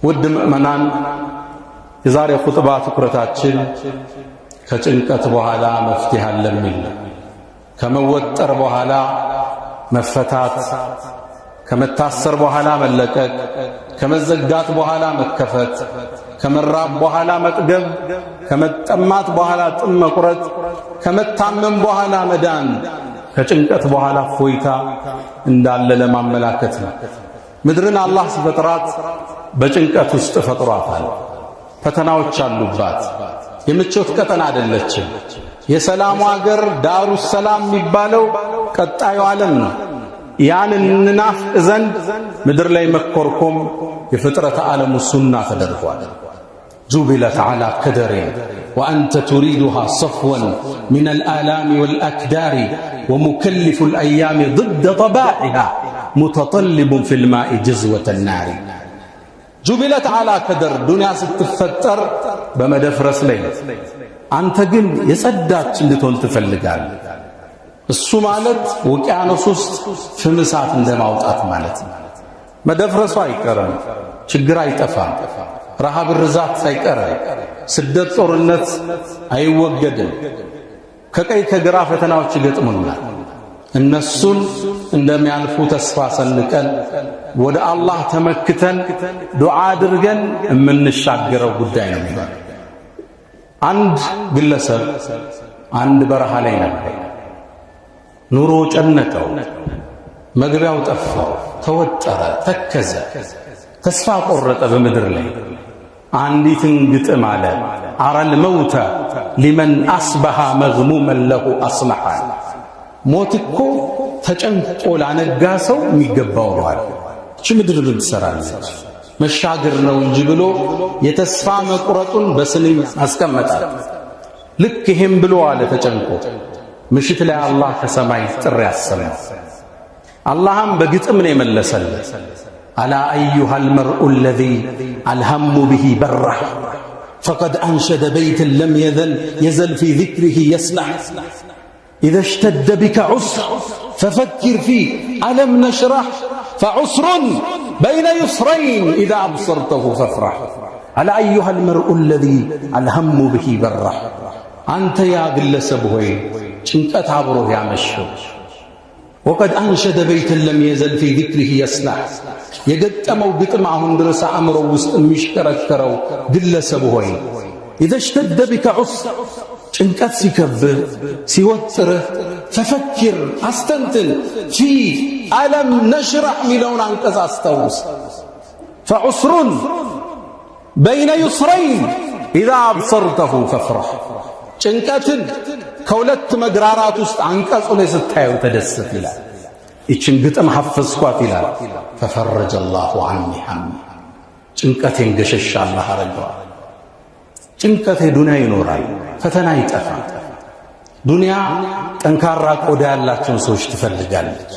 ውድ ምእመናን የዛሬ ኹጥባ ትኩረታችን ከጭንቀት በኋላ መፍትሄ አለ የሚል ከመወጠር በኋላ መፈታት፣ ከመታሰር በኋላ መለቀቅ፣ ከመዘጋት በኋላ መከፈት፣ ከመራብ በኋላ መጥገብ፣ ከመጠማት በኋላ ጥም መቁረጥ፣ ከመታመም በኋላ መዳን፣ ከጭንቀት በኋላ ፎይታ እንዳለ ለማመላከት ነው። ምድርን አላህ ሲፈጥራት በጭንቀት ውስጥ ፈጥሯታል። ፈተናዎች አሉባት። የምቾት ቀጠና አይደለችም። የሰላሙ አገር ዳሩ ሰላም የሚባለው ቀጣዩ ዓለም ነው። ያን እንናፍቅ ዘንድ ምድር ላይ መኮርኮም የፍጥረት ዓለሙ ሱና ተደርጓል። ጁቢለት ዐላ ከደሪን ወአንተ ቱሪዱሃ ሰፍወን ሚን አልአላሚ ወልአክዳሪ ወሙከልፉ ልአያሚ ضد ጠባዒሃ ሙተጠልቡን ፊ ልማኢ ጅዝወተ ናሪ። ጁቢለት ዐላ ከደር ዱንያ ስትፈጠር በመደፍረስ ላይ አንተ ግን የጸዳች እንድትሆን ትፈልጋለህ። እሱ ማለት ውቅያኖስ ውስጥ ፍም እሳት እንደማውጣት ማለት ነው። መደፍረሱ አይቀርም፣ ችግር አይጠፋም፣ ረሃብ ርዛት አይቀርም፣ ስደት ጦርነት አይወገድም። ከቀይ ከግራ ፈተናዎች ይገጥሙናል። እነሱን እንደሚያልፉ ተስፋ ሰንቀን ወደ አላህ ተመክተን ዱዓ አድርገን የምንሻገረው ጉዳይ ነው የሚሆነው። አንድ ግለሰብ አንድ በረሃ ላይ ነበር። ኑሮ ጨነቀው፣ መግቢያው ጠፋው፣ ተወጠረ፣ ተከዘ፣ ተስፋ ቆረጠ። በምድር ላይ አንዲትን ግጥም አለ። አረል መውተ ሊመን አስበሃ መግሙመን ለሁ አስመሐ። ሞት እኮ ተጨንቆ ላነጋ ሰው የሚገባው ነው አለ። እቺ ምድር ምን ትሰራለች? መሻገር ነው እንጂ ብሎ የተስፋ መቁረጡን በስንኝ አስቀመጠ። ልክ ይሄም ብሎ አለ ተጨንቆ ምሽት ላይ አላህ ከሰማይ ጥሪ አሰማ። አላህም በግጥም ነው የመለሰለት። አላ አዩሃል መርኡ አለዚ አልሀሙ ቢሂ በረህ ፈቀድ አንሸደ በይትን ለም የዘል ፊ ዚክሪሂ የስነህ ኢዘ እሽተደ ቢከ ዑስር ፈፈኪር ፊ አለም ነሽረህ ፈዑስሩን በይነ ዩስረይን ኢዛ አብሰርተሁ ፈፍረህ። አላ አዩሃል መርኡ አለዚ አልሀሙ ቢሂ በረህ። አንተ ያ ግለሰብ ሆይ ጭንቀት አብሮህ ያመሸው ወቀድ አንሸደ በይትን ለም የዘል ፊ ዚክሪሂ የስነህ የገጠመው ግጥም አሁን ድረስ አእምሮ ውስጥ የሚሽከረከረው ግለሰብ ሆይ ኢዘ እሽተደ ቢከ ዑስር ጭንቀት ሲከብህ ሲወጥርህ ፈፈኪር አስተንትን ፊ አለም ነሽረህ ሚለውን አንቀጽ አስታውስ። ፈዑስሩን በይነ ዩስረይን ኢዛ አብሰርተሁ ፈፍረህ። ጭንቀትን ከሁለት መግራራት ውስጥ አንቀጹ ላይ ስታየው ተደሰት ይላል። ይችን ግጥም ሐፈዝኳት ይላል። ፈፈረጀ አላሁ ዐኒ ሐሚ። ጭንቀቴን ገሸሽ አላህ አረገዋል። ጭንቀቴ ዱንያ ይኖራል፣ ፈተና ይጠፋል። ዱንያ ጠንካራ ቆዳ ያላቸውን ሰዎች ትፈልጋለች።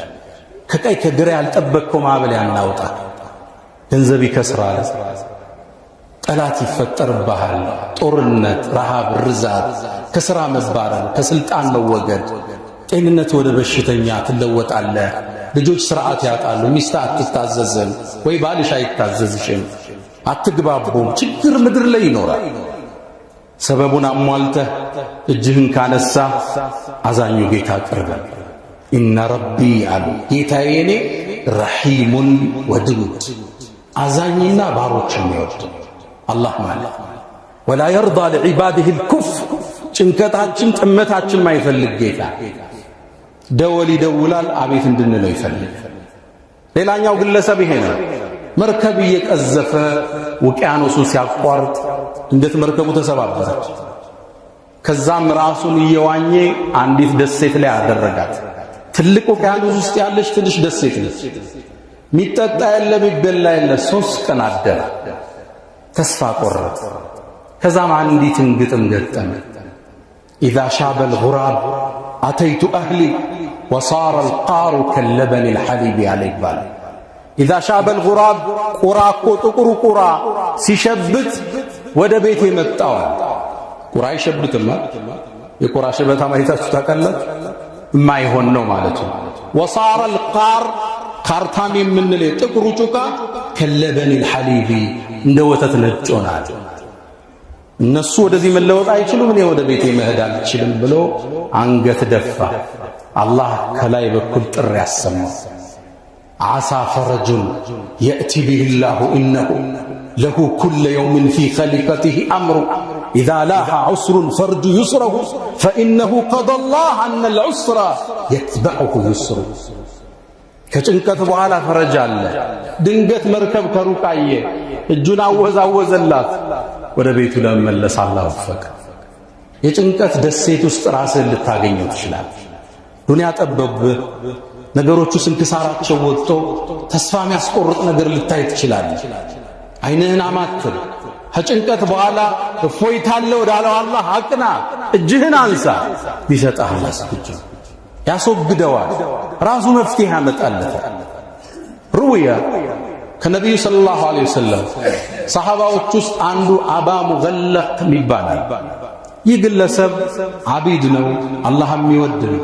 ከቀይ ከግራ ያልጠበቅከው ማዕበል ያናውጣል። ገንዘብ ይከስራል፣ ጠላት ይፈጠርብሃል፣ ጦርነት፣ ረሃብ፣ ርዛት፣ ከሥራ መባረር፣ ከስልጣን መወገድ፣ ጤንነት ወደ በሽተኛ ትለወጣለህ። ልጆች ሥርዓት ያጣሉ፣ ሚስት አትታዘዝም ወይ ባልሽ አይታዘዝሽም፣ አትግባቡም። ችግር ምድር ላይ ይኖራል። ሰበቡን አሟልተህ እጅህን ካነሳ አዛኙ ጌታ ቅርብ። ኢነ ረቢ አሉ ጌታዬ እኔ ረሒሙን ወድውድ አዛኝና ባሮችን የሚወድ አላህ ማለት ወላ የርዳ ለዒባዲህ ልኩፍር ጭንቀታችን ጥመታችን ማይፈልግ ጌታ ደወል ይደውላል አቤት እንድንለው ይፈልግ። ሌላኛው ግለሰብ ይሄ ነው። መርከብ እየቀዘፈ ውቅያኖሱ ሲያቋርጥ እንዴት መርከቡ ተሰባበረች። ከዛም ራሱን እየዋኘ አንዲት ደሴት ላይ አደረጋት። ትልቅ ውቅያኖስ ውስጥ ያለች ትንሽ ደሴት ነች። ሚጠጣ የለ ሚበላ የለ። 3 ቀን አደረ። ተስፋ ቆረጠ። ከዛም አንዲትን ግጥም ገጠመ። ኢዛ ሻበል ጉራብ አተይቱ አህሊ ወሳረ አልቃሩ ከለበኒ ልሐሊብ ያለ ይባላል። ኢዛ ሻበል ጉራብ ቁራ እኮ ጥቁሩ ቁራ ሲሸብት ወደ ቤት የመጣዋል። ቁራ አይሸብትም። የቁራ ሸበታ ማየታችሁ ታውቃላችሁ? የማይሆን ነው ማለት ነው። ወሳረ አልቃር ካርታም የምንለው ጥቁሩ ጩቃ ከለበኒ ልሐሊቢ እንደ ወተት ነጭ ሆናል። እነሱ ወደዚህ መለወጥ አይችሉም፣ እኔ ወደ ቤቴ መሄድ አልችልም ብሎ አንገት ደፋ። አላህ ከላይ በኩል ጥሪ ያሰማው ዓሳ ፈረጁን የእቲ ቢሂላሁ ኢነሁ ለሁ ኩለ የውምን ፊ ኸሊቀቲሂ አምሩ ኢዛ ላሐ ዑስሩን ፈርጁ ዩስረሁ ፈኢነሁ ቀደላህ አነል ዑስረ የትበዑሁ ዩስሩ። ከጭንቀት በኋላ ፈረጃ አለ። ድንገት መርከብ ከሩቅ አየ፣ እጁን አወዛወዘላት። ወደ ቤቱ ለመመለስ አላህ ወፈቀ። የጭንቀት ደሴት ውስጥ ራስህን ልታገኘው ትችላለህ። ዱንያ ጠበብህ፣ ነገሮቹ ስንክሳራቸው ወጥቶ ተስፋ የሚያስቆርጥ ነገር ልታይ ትችላለህ። ዓይንህን አማትር። ከጭንቀት በኋላ እፎይታለ ወዳለው አላህ አቅና፣ እጅህን አንሳ። ቢሰጥህ አላስብጅ ያስወግደዋል፣ ራሱ መፍትሄ ያመጣለታል። ሩውያ ከነቢዩ ሰለላሁ ዐለይሂ ወሰለም ሰሐባዎች ውስጥ አንዱ አባ ሙገለቅ ይባላል። ይህ ግለሰብ አቢድ ነው፣ አላህ የሚወድ ነው፣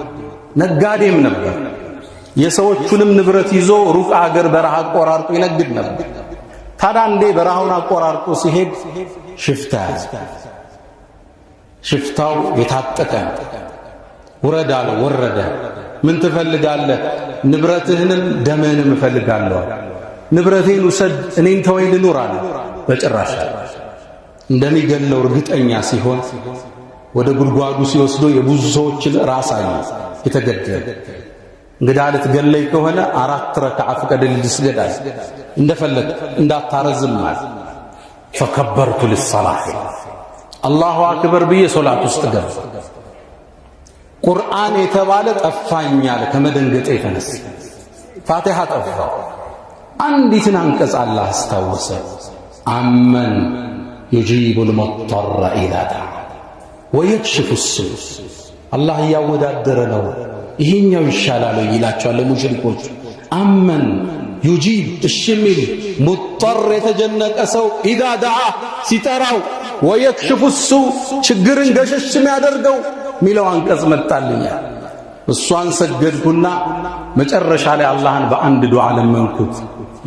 ነጋዴም ነበር። የሰዎቹንም ንብረት ይዞ ሩቅ አገር በረሃ አቆራርጦ ይነግድ ነበር። ታዲያ አንዴ በረሃውን አቆራርጦ ሲሄድ ሽፍታ ያዘ። ሽፍታው የታጠቀ ውረድ አለው። ወረደ። ምን ትፈልጋለህ? ንብረትህንም ደምህንም እፈልጋለሁ። ንብረቴን ውሰድ፣ እኔን ተወኝ ልኑር አለ። በጭራሽ እንደሚገለው እርግጠኛ ሲሆን ወደ ጉድጓዱ ሲወስዶ የብዙ ሰዎችን ራስ አየ የተገደለ። እንግዳ ልትገለይ ከሆነ 4 ረክዓ ፍቀድልኝ ልስገድ አለ። እንደፈለግ እንዳታረዝም አለ። ፈከበርቱ ሊሰላህ አላሁ አክበር ብዬ ሶላት ውስጥ ገባ። ቁርአን የተባለ ጠፋኛል ከመደንገጤ የተነሳ ፋቲሃ ጠፋ። አንዲትን አንቀጽ አላህ አስታወሰ። አመን ዩጂቡል ሙጠረ ኢዛ ደዓ ወየክሽፉ ሱእ። አላህ እያወዳደረ ነው። ይሄኛው ይሻላል ይላቸዋል ለሙሽሪኮች። አመን ዩጂብ እሺ የሚል ሙጠር የተጀነቀ ሰው ኢዛ ደዓ ሲጠራው፣ ወየክሽፉ ሱእ ችግርን ገሸሽ የሚያደርገው ሚለው አንቀጽ መጣልኛል። እሷን ሰገድኩና መጨረሻ ላይ አላህን በአንድ ዱዓ ለመንኩት።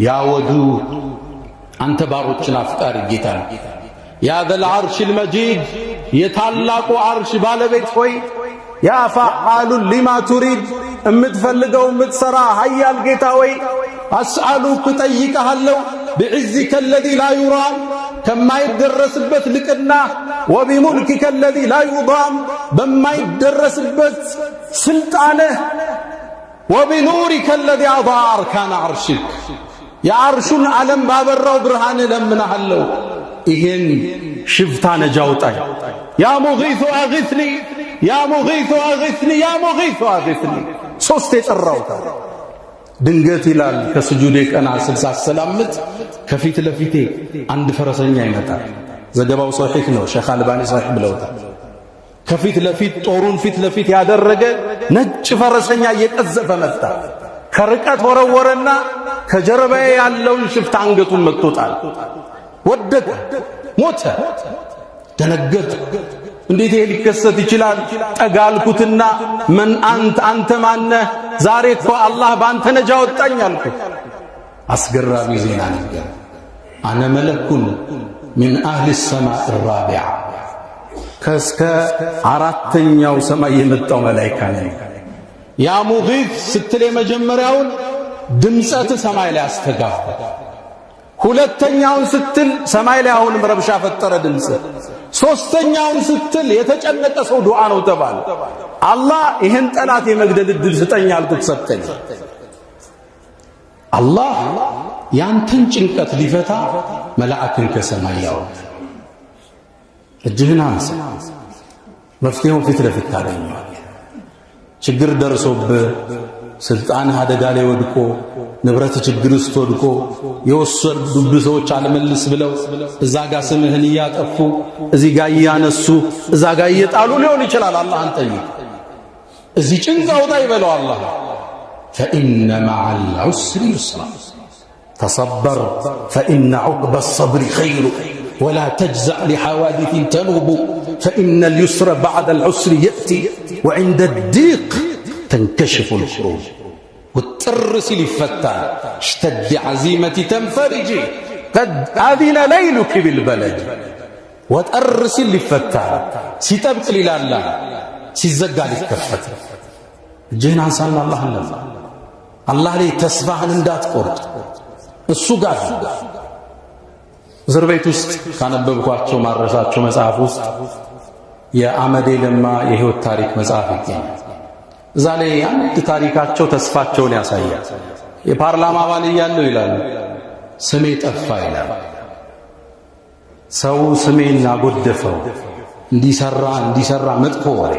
ያ ወዱድ አንተ ባሮችን አፍቃሪ ጌታ ነው። ያ ዘል ዐርሽል መጂድ የታላቁ ዐርሽ ባለቤት ሆይ፣ ያ ፈዓሉን ሊማ ቱሪድ እምትፈልገው እምትሰራ ኃያል ጌታ ሆይ፣ አስአሉክ እጠይቅሃለሁ ቢዕዝከ አለዚ ላ ዩራም ከማይደረስበት ልቅና፣ ወቢሙልኪከ አለዚ ላ ዩዳም በማይደረስበት ስልጣንህ፣ ወቢኑሪከ አለዚ አضاء አርካነ ዐርሽክ የዐርሹን ዓለም ባበራው ብርሃን ለምንሃለሁ ይሄን ሽፍታ ነጃ አውጣኝ። ያ ሙጊቱ አግስኒ፣ ያ ሙጊቱ አግስኒ፣ ያ ሙጊቱ አግስኒ ሶስት የጠራውታ። ድንገት ይላል ከስጁዴ ቀና 60 ሰላምት ከፊት ለፊቴ አንድ ፈረሰኛ ይመጣል። ዘገባው ሶሒህ ነው፣ ሼኽ አልባኒ ሶሒህ ብለውታል። ከፊት ለፊት ጦሩን ፊት ለፊት ያደረገ ነጭ ፈረሰኛ እየቀዘፈ መጣ። ከርቀት ወረወረና ከጀርባዬ ያለውን ሽፍታ አንገቱን መጥቶታል። ወደቀ፣ ሞተ። ደነገጥ። እንዴት ይሄ ሊከሰት ይችላል? ጠጋልኩትና መን አንተ ማነህ? ዛሬ እኮ አላህ በአንተ ነጃ ወጣኝ አልኩት። አስገራሚ ዜና ነገር። አነ መለኩን ሚን አህሊ ሰማዕ ራቢዓ ከእስከ 4ኛው ሰማይ የመጣው መላኢካ ነኝ። ያ ሙጊት ስትል የመጀመሪያውን ድምፀት ሰማይ ላይ አስተጋባ። ሁለተኛውን ስትል ሰማይ ላይ አሁንም ረብሻ ፈጠረ ድምፅ። ሶስተኛውን ስትል የተጨነቀ ሰው ዱዓ ነው ተባለ። አላህ ይህን ጠላት የመግደል ዕድል ስጠኝ አልኩት፣ ሰጠኝ። አላህ ያንተን ጭንቀት ሊፈታ መላእክን ከሰማይ ያወርድ። እጅህን አንሳ፣ መፍትሄውን ፊት ለፊት ታገኘዋል። ችግር ደርሶብህ ስልጣንህ አደጋ ላይ ወድቆ ንብረት ችግር ውስጥ ወድቆ የወሰዱብህ ሰዎች አልመልስ ብለው እዛ ጋር ስምህን እያጠፉ እዚህ ጋር እያነሱ እዛ ጋር እየጣሉ ሊሆን ይችላል። አላህን ጠይቅ። እዚህ ጭንቅ አውጣ ይበለው አላህ። ፈኢነ መዐል ዑስሪ ዩስራ ተሰበር ፈኢነ ዑቅበ ሰብሪ ኸይሩ ወላ ተጅዘዕ ሊሐዋዲትን ተኑቡ ፈኢነ ልዩስረ በዕደ ልዑስሪ የእቲ ወዕንደ ዲቅ ተንከሽፉ ልኩሩብ። ውጥር ሲል ይፈታል። እሽተዲ ዐዚመቲ ተንፈሪጂ ቀድ አዚነ ለይሉኪ ቢልበለድ ወጠር ሲል ሊፈታ ሲጠብቅ ሊላላ ሲዘጋ ሊከፈት እጅህን አንሳና አላህ ላይ ተስፋህን እንዳትቆርጥ እሱ ጋር እስር ቤት ውስጥ ካነበብኳቸው ማረሳቸው መጽሐፍ ውስጥ የአመዴ ለማ የህይወት ታሪክ መጽሐፍ ይገኛል። እዛ ላይ አንድ ታሪካቸው ተስፋቸውን ያሳያል። የፓርላማ አባል እያለው ይላሉ ስሜ ጠፋ ይላል። ሰው ስሜን አጎደፈው እንዲሰራ መጥፎ ወሬ።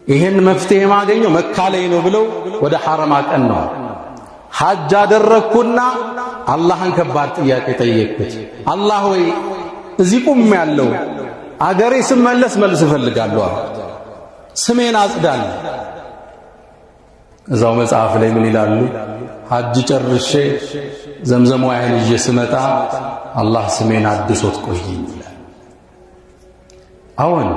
ይሄን መፍትሄ ማገኘው መካ ላይ ነው ብለው ወደ ሐረም አቀን ነው ሐጅ አደረኩና አላህን ከባድ ጥያቄ ጠየቅኩት። አላህ ወይ እዚህ ቁም ያለው አገሬ ስመለስ መልስ እፈልጋለሁ ስሜን አጽዳል። እዛው መጽሐፍ ላይ ምን ይላሉ? ሐጅ ጨርሼ ዘምዘም ወይን ይዤ ስመጣ አላህ ስሜን አድሶት ቆየኝ ይላል። አሁን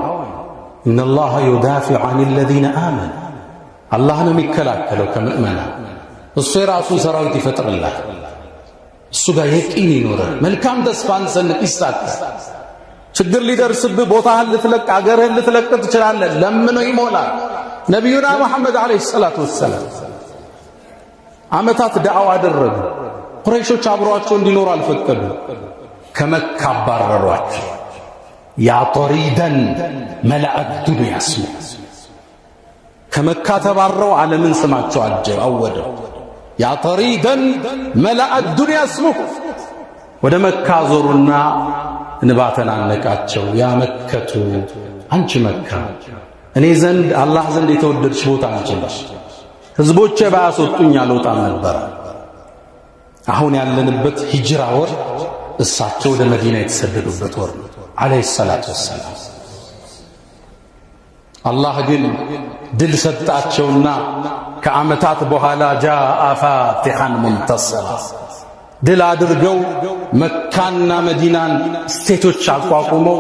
ኢነላህ ዩዳፊዑ ዐኒል ለዚነ አመኑ አላህ ነው የሚከላከለው ከምእመናን። እሱ የራሱን ሰራዊት ይፈጥርላል። እሱ ጋር የቂን ይኖራል። መልካም ተስፋን ሰንቅ ይሳካል። ችግር ሊደርስብህ ቦታህን ልትለቅ አገርህን ልትለቅ ትችላለህ። ለምነው ይሞላል። ነቢዩና መሐመድ ዓለይሂ ሰላቱ ወሰላም ዓመታት ዳዕዋ አደረጉ። ቁረይሾች አብረዋቸው እንዲኖሩ አልፈቀዱ። ከመካ አባረሯቸው። ያ ጠሪደን መላአት ዱንያ ስሙ ከመካ ተባረው ዓለምን ስማቸው አወደው። ያ ጠሪደን መላአት ዱንያ ስሙ ወደ መካ ዞሩና እንባ ተናነቃቸው። ያ መከቱ አንቺ መካ እኔ ዘንድ አላህ ዘንድ የተወደድሽ ቦታ አንቺ ነሽ። ህዝቦቼ ባያስወጡኝ አልወጣም ነበር። አሁን ያለንበት ሂጅራ ወር እሳቸው ወደ መዲና የተሰደዱበት ወር ነው አለይሂ ሰላቱ ወሰላም። አላህ ግን ድል ሰጣቸውና ከዓመታት በኋላ ጃአ ፋቲሐን ሙንተሰራ ድል አድርገው መካና መዲናን ስቴቶች አቋቁመው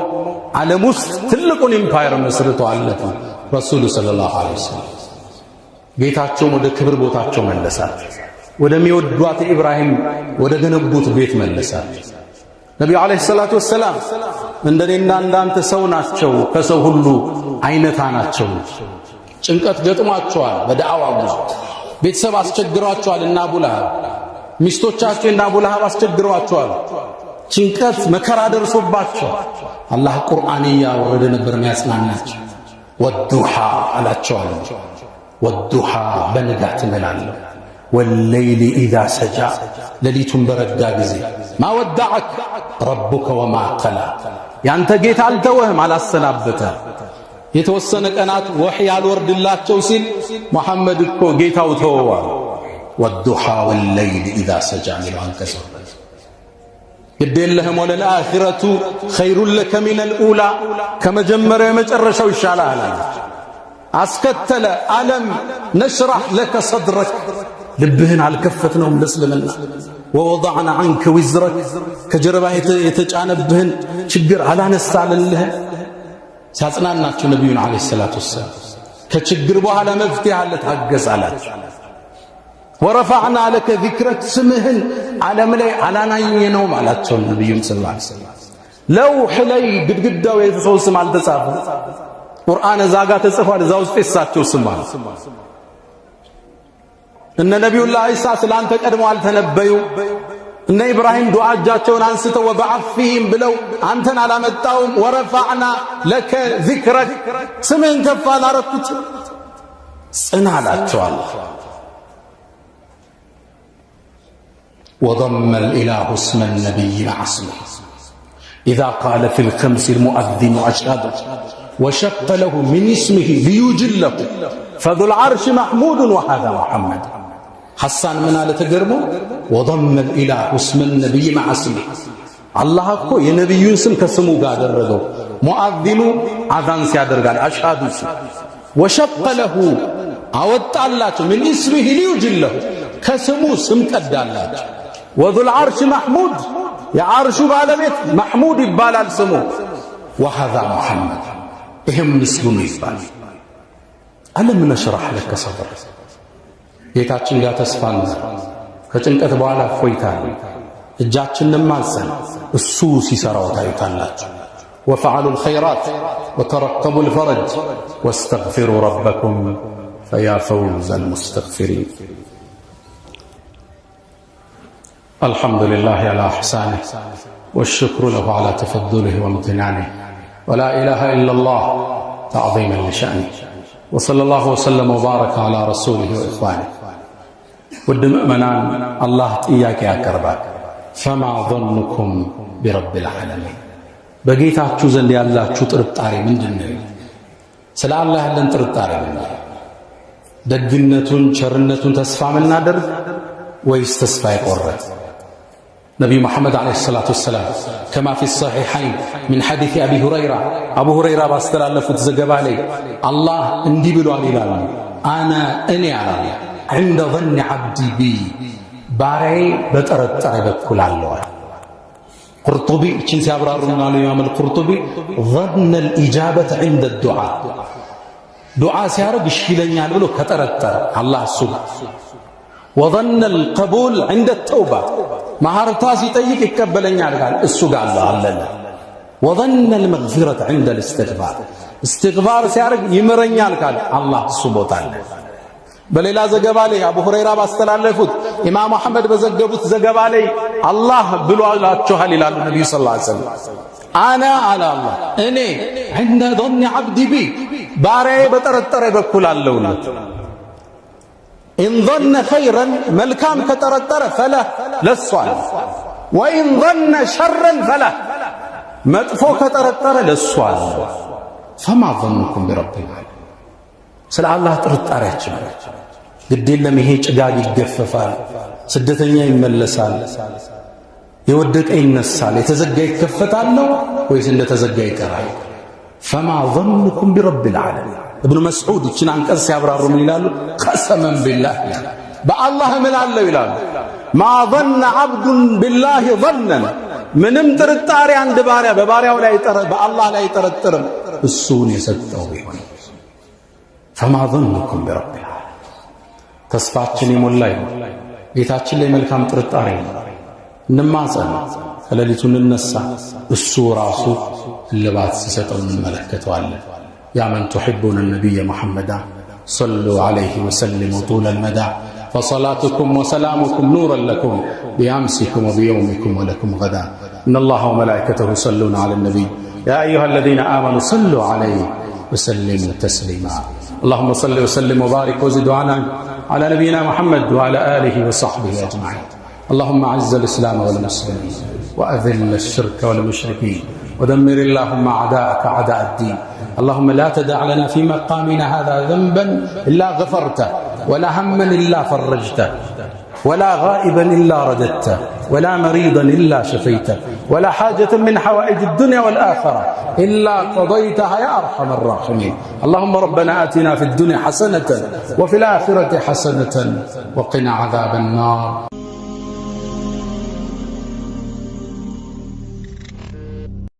ዓለም ውስጥ ትልቁን ኢምፓየር መስርተው አለፉ። ረሱሉ ሰለላሁ ዐለይሂ ወሰለም ጌታቸውም ወደ ክብር ቦታቸው መለሳቸው። ወደሚወዷት ኢብራሂም ወደ ገነቡት ቤት መለሳቸው። ነቢዩ ዐለይሂ ሰላቱ ወሰላም እንደኔና እንዳንተ ሰው ናቸው። ከሰው ሁሉ አይነታ ናቸው። ጭንቀት ገጥሟቸዋል። በዳዕዋ ጉዞ ቤተሰብ አስቸግሯቸዋል። እና አቡ ለሃብ ሚስቶቻቸው እና አቡ ለሃብ አስቸግሯቸዋል። ጭንቀት መከራ ደርሶባቸው አላህ ቁርአን ያወረደ ነበር የሚያጽናናቸው። ወዱሃ አላቸዋል። ወዱሃ በንጋት እምላለሁ ወለይሊ ኢዛ ሰጃ ሌሊቱን በረጋ ጊዜ ማ ወዳዐክ ረቡከ ወማ ቀላ ያንተ ጌታ አልተወህም አላሰናበተ። የተወሰነ ቀናት ወህይ ያልወርድላቸው ሲል መሐመድ እኮ ጌታው ተወዋል። ወዱሃ ወለይሊ ኢዛ ሰጃ ሚለው አንቀጽ ግድ የለህም ወለልአኺረቱ ኸይሩን ለከ ሚነል ኡላ ከመጀመሪያው የመጨረሻው ይሻላል። አስከተለ አለም ነሽራህ ለከ ሰድረክ ልብህን አልከፈትነውም ለእስልምና። ወወضዕና ዐንከ ዊዝረክ ከጀርባህ የተጫነብህን ችግር አላነሳልልህም። ሲያጽናናቸው ነቢዩን ዓለይሂ ሰላቱ ወሰላም ከችግር በኋላ መፍትሄ አለ ታገስ አላቸው። ወረፈዕና ለከ ዚክረክ ስምህን ዓለም ላይ አላናኘነውም አላቸው ነቢዩን ሰለላሁ ዐለይሂ ወሰለም። ለውሕ ላይ ግድግዳው የሰው ስም አልተጻፈም። ቁርአን እዛ ጋር ተጽፏል። እዛ ውስጥ የሳቸው ስም አለ። እነ ነቢዩላህ ኢሳ ስላንተ ቀድመው አልተነበዩ። እነ ኢብራሂም ዱዓ እጃቸውን አንስተው ወበዐት ፊህም ብለው አንተን አላመጣውም። ወረፈዕና ለከ ዚክረክ ስምህን ከፍ አላረኩት ጽና አላቸዋል። وضم الإله اسم النبي مع اسمه إذا قال في الخمس المؤذن أشهد وشق له من اسمه ليجله فذو العرش محمود وهذا محمد حسان من على تقربه وضم الإله اسم النبي مع اسمه الله أكو ينبي اسم كسمو قادر رضو مؤذن أذان سيادر قال أشهد وشق له أوت الله من اسمه ليجله كسمو سم كدالله وذو العرش محمود يا عرش بالبيت محمود يبالال سمو وهذا محمد ይሄም ምስሉን ይባል። አለም ነሽራህ ለከ ሰድር ጌታችን ጋር ተስፋና ከጭንቀት በኋላ እፎይታ እጃችንን ማዘን እሱ ሲሰራው ታዩታላችሁ። وفعلوا الخيرات وترقبوا الفرج واستغفروا ربكم فيا فوز المستغفرين. الحمد لله على إحسانه والشكر له على تفضله وامتنانه ولا إله إلا الله تعظيما لشأنه وصلى الله وسلم وبارك على رسوله وإخوانه. ود مؤمنان الله إياك يا كرباك فما ظنكم برب العالمين በጌታችሁ ዘንድ ያላችሁ ጥርጣሬ ምንድነው? ስለ አላህ ያለን ጥርጣሬ ምንድነው? ደግነቱን ቸርነቱን ተስፋ ምናደርግ ወይስ ተስፋ የቆረጥ? ነብዩ መሐመድ አለይሂ ሰላቱ ወሰላም كما في الصحيحين من حديث ابي هريره አቡ ሁረይራ ባስተላለፉት ዘገባ ላይ አላህ እንዲህ ብሏል ይላሉ እኔ አላህ عند ظن عبدي بي ባሪያዬ በጠረጠረ በኩል አለው። قرطبي እቺን ሲያብራሩና ኢማም አልቁርጡቢ ظن الاجابه عند الدعاء ዱዓ ሲያረግ እሺ ይለኛል ብሎ ከጠረጠረ አላህ እሱ وظن القبول عند التوبه ማህርታ ሲጠይቅ ይቀበለኛል ጋር እሱ ጋር አለ وظن المغفرة عند الاستغفار استغفار ሲያረግ ይምረኛል ካለ አላህ እሱ ቦታ አለ። በሌላ ዘገባ ላይ አቡ ሁረይራ ባስተላለፉት ኢማም አህመድ በዘገቡት ዘገባ ላይ አላህ ብሏላችኋል ይላሉ ነብዩ ሰለላሁ ዐለይሂ ወሰለም አላ አላህ እኔ عند ظن عبدي بي ባሪያዬ በጠረጠረ በኩል አለውለት إن ظن خيرا ملكام كترتر فله للصال وإن ظن شرا فله مدفو كترتر للصال فما ظنكم برب العالمين سلع الله ترتر يحجم قد لم يهيج قاعد يقففال سدتني يملسال يودك أي نسال يتزقى يكفتال له ويسند تزقى يكراي فما ظنكم برب العالمين. ابن مسعود يچن አንቀጽ ያብራሩ ምን ይላሉ? قسما بالله በአላህ ምን አለው ይላሉ ما ظن عبد بالله ظنا ምንም ጥርጣሬ አንድ ባሪያ በባሪያው ላይ በአላህ ላይ ጠረጠረም እሱን የሰጠው ቢሆን فما ظنكم برب العالمين ተስፋችን የሞላ ይሁን ጌታችን ላይ መልካም ጥርጣሬ እንማጸን ከሌሊቱ እንነሳ እሱ ራሱ ልባት ሲሰጠው እንመለከተዋለን። يا من تحبون النبي محمدا صلوا عليه وسلموا طول المدى فصلاتكم وسلامكم نورا لكم بأمسكم وبيومكم ولكم غدا إن الله وملائكته يصلون على النبي يا أيها الذين آمنوا صلوا عليه وسلموا تسليما. اللهم صل وسلم وبارك وزد على نبينا محمد وعلى آله وصحبه أجمعين. اللهم أعز الإسلام والمسلمين وأذل الشرك والمشركين ودمر اللهم أعداءك أعداء الدين. اللهم لا تدع لنا في مقامنا هذا ذنبا إلا غفرته ولا هما إلا فرجته ولا غائبا إلا رددته ولا مريضا إلا شفيته ولا حاجة من حوائج الدنيا والآخرة إلا قضيتها يا أرحم الراحمين. اللهم ربنا آتنا في الدنيا حسنة وفي الآخرة حسنة وقنا عذاب النار.